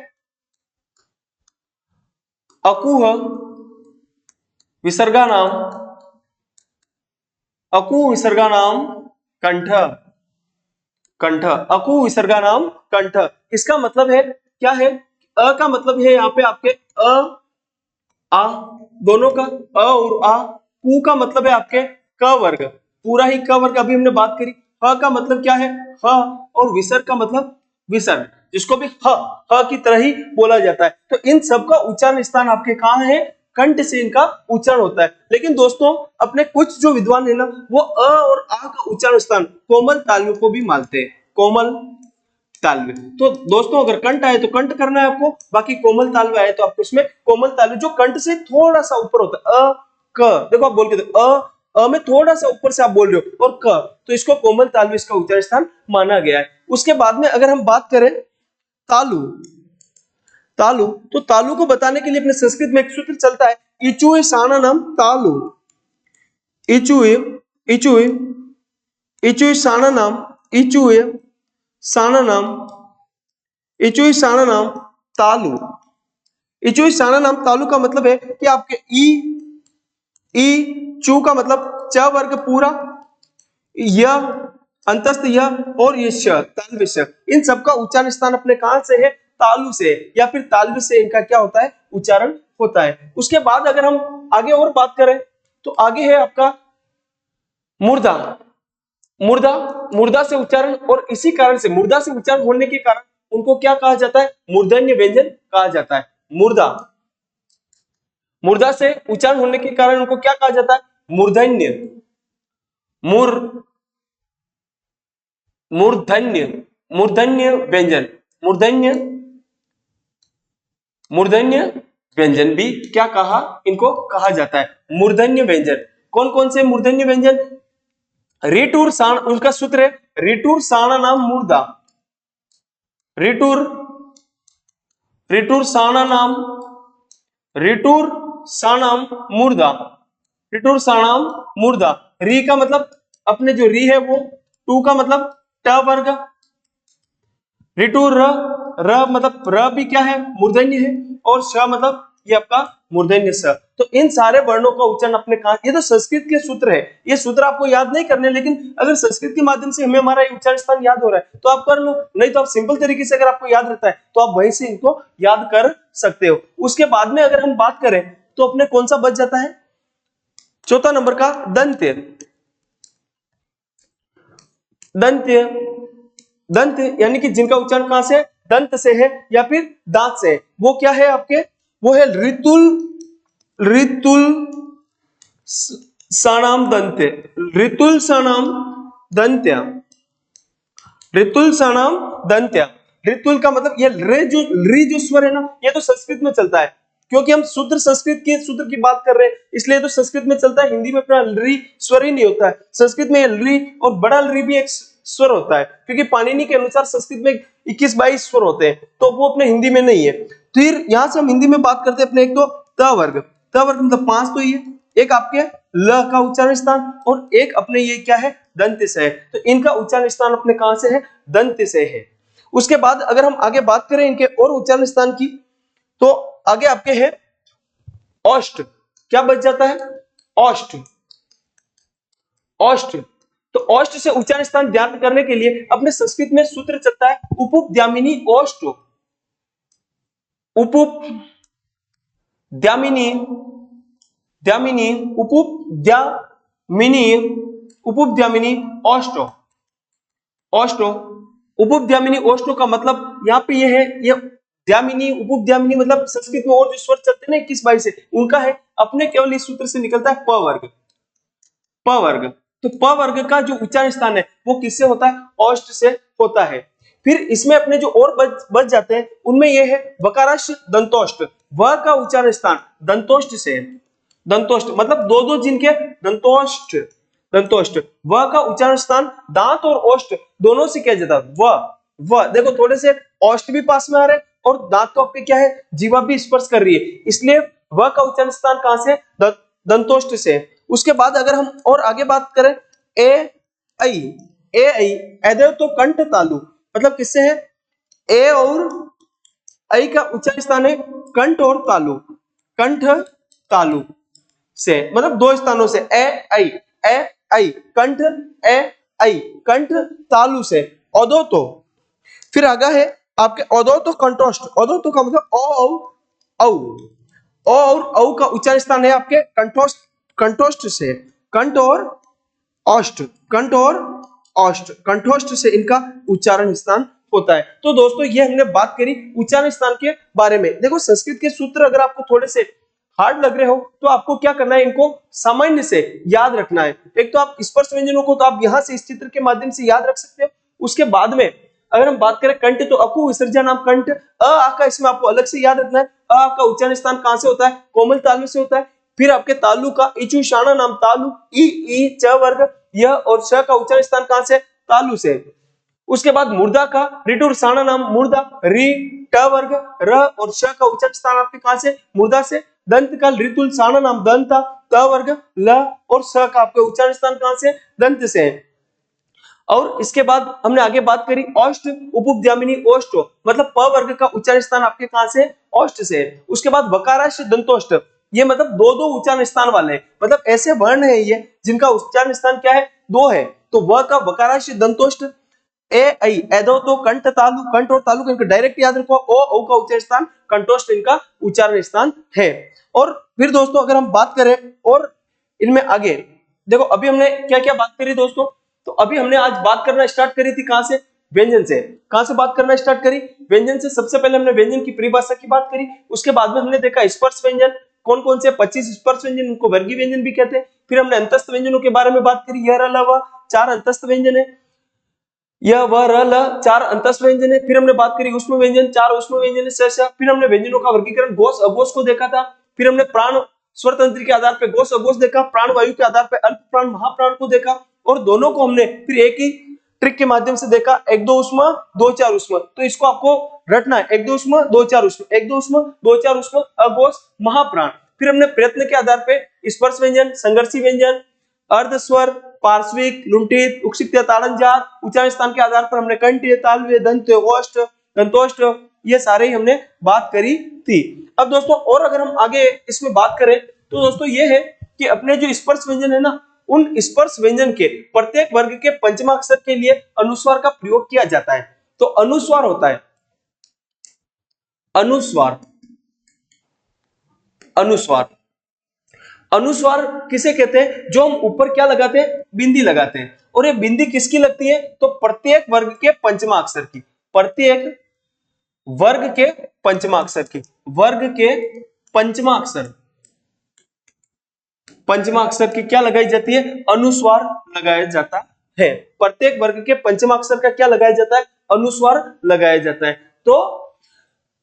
अकुह विसर्गानाम अकु विसर्गानाम कंठ, कंठ, अकु विसर्गानाम कंठ। इसका मतलब है क्या है? अ का मतलब है यहाँ पे आपके अ आ, दोनों का अ और आ। कु का मतलब है आपके क वर्ग, पूरा ही क वर्ग अभी हमने बात करी। ह का मतलब क्या है? ह, और विसर्ग का मतलब विसर्ग, जिसको भी ह की तरह ही बोला जाता है। तो इन सब का उच्चारण स्थान आपके कहाँ है? कंठ से इनका उच्चारण होता है। लेकिन दोस्तों अपने कुछ जो विद्वान है ना, वो अ और आ का उच्चारण स्थान कोमल तालव्य को भी मानते हैं, कोमल तालव्य। तो दोस्तों अगर कंठ आए तो कंठ करना है आपको, बाकी कोमल तालव्य आए तो आपको इसमें कोमल तालव्य जो कंठ से थोड़ा सा ऊपर होता है, अ क, देखो आप बोल के देखो, अ में थोड़ा सा ऊपर से आप बोल रहे हो, और क, तो इसको कोमल तालव्य इसका उच्चारण स्थान माना गया है। उसके बाद में अगर हम बात करें तालु, तालु, तो तालु को बताने के लिए अपने संस्कृत में एक सूत्र चलता है, इचुए सानानाम तालु, इचुए, इचुए, इचुए सानानाम, इचुए सानानाम, इचुई साना नाम तालु। इचुई साना नाम तालु का मतलब है कि आपके ई चू का मतलब च वर्ग पूरा, य अंतस्थ य और ये श तालव्य श, इन सबका उच्चारण स्थान अपने कहां से है? तालु से, या फिर तालव्य से इनका क्या होता है? उच्चारण होता है। उसके बाद अगर हम आगे और बात करें तो आगे है आपका मुर्दा, मुर्दा, मुर्दा से उच्चारण, और इसी कारण से मुर्दा से उच्चारण होने के कारण उनको क्या कहा जाता है? मूर्धन्य व्यंजन कहा जाता है। मुर्दा, मुर्दा से उच्चारण होने के कारण उनको क्या कहा जाता है? मूर्धन्य, मूर, मूर्धन्य, मूर्धन्य व्यंजन, मूर्धन्य, मूर्धन्य व्यंजन भी क्या कहा? इनको कहा जाता है मूर्धन्य व्यंजन। कौन कौन से मूर्धन्य व्यंजन? रिटूर साण, उनका सूत्र है रिटूर साणा नाम मुर्दा, रिटूर, रिटूर साणा नाम, रिटूर साणाम मुर्दा, रिटूर साणाम मुर्दा। री का मतलब अपने जो री है वो, टू का मतलब ट वर्ग, रिटूर र, र मतलब र भी क्या है? मूर्धन्य है, और श मतलब ये आपका मूर्धन्य स। तो इन सारे वर्णों का उच्चारण अपने कहा, ये तो संस्कृत के सूत्र है, ये सूत्र आपको याद नहीं करने, लेकिन अगर संस्कृत के माध्यम से हमें हमारा उच्चारण स्थान याद हो रहा है तो आप कर लो, नहीं तो आप सिंपल तरीके से अगर आपको याद रहता है तो आप वहीं से इनको याद कर सकते हो। उसके बाद में अगर हम बात करें तो अपने कौन सा बच जाता है? चौथा नंबर का दंत्य, दंत्य, दंत यानी कि जिनका उच्चारण कहां से? दंत से है या फिर दांत से है। वो क्या है आपके? वो है ऋतुल, ऋतुल साणाम दंत्य, ऋतुल साणाम दंत्या, ऋतुल साणाम दंत्या। ऋतुल का मतलब ये रि जो स्वर है ना, ये तो संस्कृत में चलता है, क्योंकि हम शुद्ध संस्कृत के सूत्र की बात कर रहे हैं इसलिए तो संस्कृत में चलता है। हिंदी में अपना रि स्वर ही नहीं होता है, संस्कृत में रि और बड़ा रि भी एक स्वर होता है, क्योंकि पाणिनि के अनुसार संस्कृत में 21-22 स्वर होते हैं, तो वो अपने हिंदी में नहीं है। फिर यहां से हम हिंदी में बात करते हैं अपने, एक तो त वर्ग, त वर्ग मतलब 5 तो ये, एक आपके ल का उच्चारण स्थान, और एक अपने ये क्या है? दंत से है। तो इनका उच्चारण स्थान अपने कहां से है? दंत से है। उसके बाद अगर हम आगे बात करें इनके और उच्चारण स्थान की, तो आगे आपके है औष्ठ, क्या बच जाता है? औष्ठ, औष्ठ। तो औष्ठ से उच्चारण स्थान ज्ञात करने के लिए अपने संस्कृत में सूत्र चलता है उपद्यामिनी औष्ठ, उपद्यामिनी, द्यामिनी, उपद्यामिनी, उपद्यामिनी औष्ठ, औष्टो, उपद्यामिनी औष्टो का मतलब यहाँ पे ये है, ये द्यामिनी उपद्यामिनी मतलब संस्कृत में और जो स्वर चलते हैं ना 21-22 से, उनका है अपने केवल इस सूत्र से निकलता है प वर्ग, प वर्ग। तो प वर्ग का जो उच्चारण स्थान है वो किससे होता है? औष्ठ से होता है। फिर इसमें अपने जो और बच जाते हैं उनमें ये है वकारांश दंतोष्ठ, व का उच्चारण स्थान दंतोष्ठ से है, दंतोष्ठ मतलब दो दो जिनके दंतोष्ठ, दंतोष्ठ, व का उच्चारण स्थान दांत और ओष्ठ दोनों से किया जाता है। व देखो थोड़े से ओष्ठ भी पास में आ रहे हैं और दांत तो आपके क्या है? जीवा भी स्पर्श कर रही है, इसलिए व का उच्चारण स्थान कहां से? दंतोष्ठ से। उसके बाद अगर हम और आगे बात करें ए ऐ, ए ऐ, ऐदेव तो कंठ तालु मतलब किससे है? ए और ऐ का उच्चारण स्थान है कंठ और तालु, कंठ तालु, से, मतलब दो स्थानों से, ए आई कंठ, ए आई कंठ तालु से, अदोतो। फिर आगा है आपके अदोतो कंठोष्ठ, अदोतो का मतलब औ और औ का उच्चारण स्थान है आपके कंठोष्ठ, कंठोष्ठ से, कंठ और औष्ठ, कंठ और औष्ठ, कंठोष्ठ से इनका उच्चारण स्थान होता है। तो दोस्तों ये हमने बात करी उच्चारण स्थान के बारे में। देखो संस्कृत के सूत्र अगर आपको थोड़े से हार्ड लग रहे हो तो आपको क्या करना है, इनको सामान्य से याद रखना है। एक तो आप स्पर्श व्यंजनों को तो आप यहां से इस चित्र के माध्यम से याद रख सकते हो। उसके बाद में अगर हम बात करें कंठ, तो अकु विसर्जन नाम कंठ, अ आ का इसमें आपको अलग से याद रखना है। अ का उच्चारण स्थान कहां से होता है, कोमल तालु से होता है। फिर आपके तालु का इचु शाना नाम तालु, ई च वर्ग, यह और श का उच्चारण स्थान कहां से, तालु से। उसके बाद मुर्दा का रिटुर साना नाम मुर्दा, री ट वर्ग, र और श का उच्चारण स्थान आपके कहां से, मुर्दा से। दंत का ऋतुल साना नाम दंता, त वर्ग, ल और स का आपके उच्चारण स्थान कहां से, दंत से। और इसके बाद हमने आगे बात करी औष्ठ उपउद्यामिनी ओष्ठ, मतलब प वर्ग का उच्चारण स्थान आपके कहां से, औष्ठ से। उसके बाद वकाराश दंतोष्ठ, ये मतलब दो दो उच्चारण स्थान वाले, मतलब ऐसे वर्ण है ये जिनका उच्चारण स्थान क्या है, दो है। तो व का वकाराश दंतोष्ठ, ए आई एदो तो कंठ तालु, कंठ और तालु इनका डायरेक्ट याद रखो, ओ का उच्चारण स्थान, कंठोष्ठ इनका उच्चारण स्थान है। और फिर दोस्तों अगर हम बात करें और इनमें आगे, देखो अभी हमने क्या क्या बात करी दोस्तों, तो अभी हमने आज बात करना स्टार्ट करी थी कहां से, व्यंजन से। कहां से बात करना स्टार्ट करी, व्यंजन से। सबसे पहले हमने व्यंजन की परिभाषा की बात करी, उसके बाद में हमने देखा स्पर्श व्यंजन कौन कौन से, 25 स्पर्श व्यंजन, उनको वर्गीय व्यंजन भी कहते हैं। फिर हमने अंतस्थ व्यंजनों के बारे में बात करी, यह अलावा 4 अंतस्थ व्यंजन है, यह व र ल 4 अंतस्थ व्यंजन है। फिर हमने बात करी उष्म व्यंजन, 4 उष्म व्यंजन है। फिर हमने व्यंजनों का वर्गीकरण घोष अघोष को देखा था। फिर हमने प्राण स्वर तंत्र के आधार पर घोष अघोष देखा, प्राण वायु के आधार पर अल्प प्राण महाप्राण को देखा, और दोनों को हमने फिर एक ही ट्रिक के माध्यम से देखा, 1 2 उष्म 2 4 उष्म। तो इसको आपको रटना है, 1 2 उष्म 2 4 उष्म, 1 2 उष्म 2 4 उष्म, अघोष महाप्राण। फिर हमने प्रयत्न के आधार पर स्पर्श व्यंजन, संघर्षी व्यंजन, अर्ध स्वर, पार्श्विक, लुंठित, उक्षिप्त ताड़नजात, उच्चारण स्थान के आधार पर हमने कंठ्य, तालव्य, दंत, ओष्ठ, दंतोष्ठ, ये सारे ही हमने बात करी थी। अब दोस्तों और अगर हम आगे इसमें बात करें तो दोस्तों ये है कि अपने जो स्पर्श व्यंजन है ना, उन स्पर्श व्यंजन के प्रत्येक वर्ग के पंचमाक्षर के लिए अनुस्वार का प्रयोग किया जाता है। तो अनुस्वार होता है, अनुस्वार, अनुस्वार, अनुस्वार किसे कहते हैं, जो हम ऊपर क्या लगाते हैं, बिंदी लगाते हैं। और ये बिंदी किसकी लगती है, तो प्रत्येक वर्ग के पंचमाक्षर की, प्रत्येक वर्ग के पंचमाक्षर की, वर्ग के पंचमाक्षर, पंचमाक्षर की क्या लगाई जाती है, अनुस्वार लगाया जाता है। प्रत्येक वर्ग के पंचमाक्षर का क्या लगाया जाता है, अनुस्वार लगाया जाता है। तो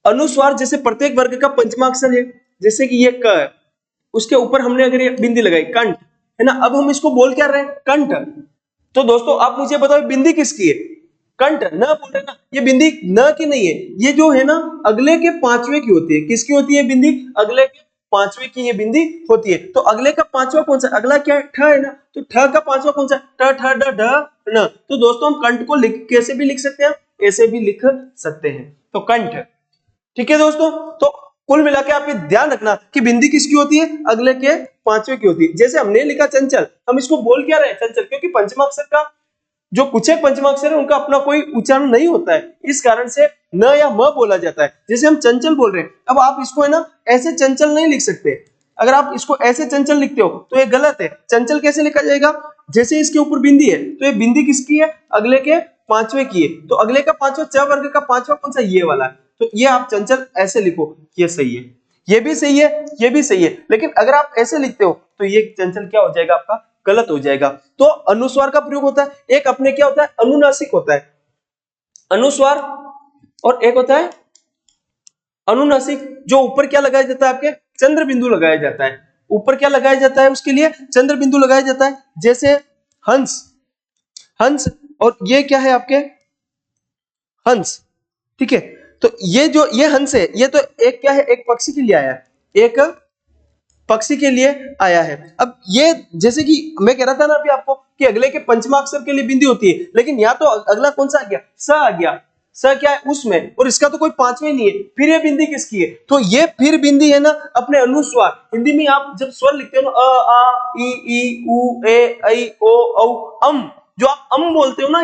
अनुस्वार जैसे प्रत्येक वर्ग का पंचमाक्षर है, जैसे कि ये क है, उसके ऊपर हमने अगर ये बिंदी लगाई, कंठ है ना, अब हम इसको बोल क्या रहे हैं, कंठ। तो दोस्तों आप मुझे बताओ बिंदी किसकी है, कंठ, न बोल रहे ना, ये बिंदी न की नहीं है, ये जो है ना अगले के पांचवे की होती है। किसकी होती है बिंदी, अगले के पांचवे की ये बिंदी होती है। तो अगले का पांचवा कौन सा, अगला क्या है, ठ है ना, तो ठ का पांचवा कौन सा, ट ठ ड ढ न। तो दोस्तों हम कंठ को लिख कैसे भी लिख सकते हैं, ऐसे भी लिख सकते हैं, तो कंठ। ठीक है दोस्तों, तो कुल मिला के आप ये ध्यान रखना कि बिंदी किसकी होती है, अगले के पांचवे की होती है। जैसे हमने लिखा चंचल, हम इसको बोल क्या रहे हैं, चंचल, क्योंकि पंचमाक्षर का जो कुछ एक पंचमाक्षर है उनका अपना कोई उच्चारण नहीं होता है, इस कारण से न या म बोला जाता है। जैसे हम चंचल बोल रहे हैं, अब आप इसको है ना ऐसे चंचल नहीं लिख सकते। अगर आप इसको ऐसे चंचल लिखते हो तो ये गलत है। चंचल कैसे लिखा जाएगा, जैसे इसके ऊपर बिंदी है तो ये बिंदी किसकी है, अगले के पांचवे की है। तो अगले का पांचवा, च वर्ग का पांचवा कौन सा, ये वाला। तो ये आप चंचल ऐसे लिखो, ये सही है, ये भी सही है, ये भी सही है। लेकिन अगर आप ऐसे लिखते हो तो ये चंचल क्या हो जाएगा, आपका गलत हो जाएगा। तो अनुस्वार का प्रयोग होता है, एक अपने क्या होता है, अनुनासिक होता है अनुस्वार, और एक होता है अनुनासिक, जो ऊपर क्या लगाया जाता है, आपके चंद्र बिंदु लगाया जाता है। ऊपर क्या लगाया जाता है, उसके लिए चंद्र बिंदु लगाया जाता है। जैसे हंस, हंस, और ये क्या है आपके हंस, ठीक है। तो ये जो ये हंस है, ये तो एक क्या है, एक पक्षी के लिए आया है, एक पक्षी के लिए आया है। अब ये जैसे कि मैं कह रहा था ना अभी आपको कि अगले के पंचमाक्षर के लिए बिंदी होती है, लेकिन यहाँ तो अगला कौन सा आ गया, स आ गया। स क्या है उसमें, और इसका तो कोई पांचवें नहीं है, फिर ये बिंदी किसकी है? तो ये फिर बिंदी है ना अपने अनुस्वार। हिंदी में आप जब स्वर लिखते हो ना अ आ ई उ ए ऐ ओ औ अम, जो आप अम बोलते हो ना,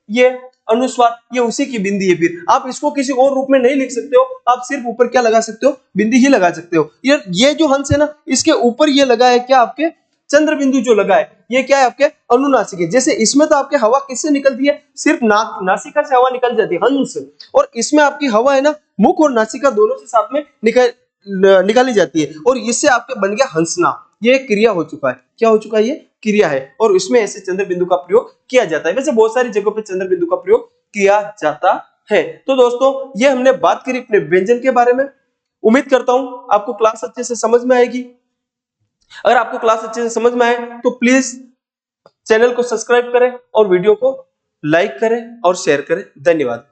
ये अनुस्वार, ये उसी की बिंदी है। फिर आप इसको किसी और रूप में नहीं लिख सकते हो, आप सिर्फ ऊपर क्या लगा सकते हो? बिंदी ही लगा सकते हो। ये जो हंस है ना, इसके ऊपर ये लगा है क्या? आपके चंद्र बिंदु जो लगा है, ये क्या है? आपके अनुनासिक है। जैसे इसमें तो आपके हवा किससे निकलती है? सिर्फ नासिका से हवा निकल जाती है, हंस। और इसमें आपकी हवा है ना मुख और नासिका दोनों से साथ में निकाली जाती है, और इससे आपके बन गया हंसना। ये एक क्रिया हो चुका है। क्या हो चुका है? ये क्रिया है, और इसमें ऐसे चंद्र बिंदु का प्रयोग किया जाता है। वैसे बहुत सारी जगहों पे चंद्र बिंदु का प्रयोग किया जाता है। तो दोस्तों, ये हमने बात करी अपने व्यंजन के बारे में। उम्मीद करता हूं आपको क्लास अच्छे से समझ में आएगी। अगर आपको क्लास अच्छे से समझ में आए तो प्लीज चैनल को सब्सक्राइब करें और वीडियो को लाइक करें और शेयर करें। धन्यवाद।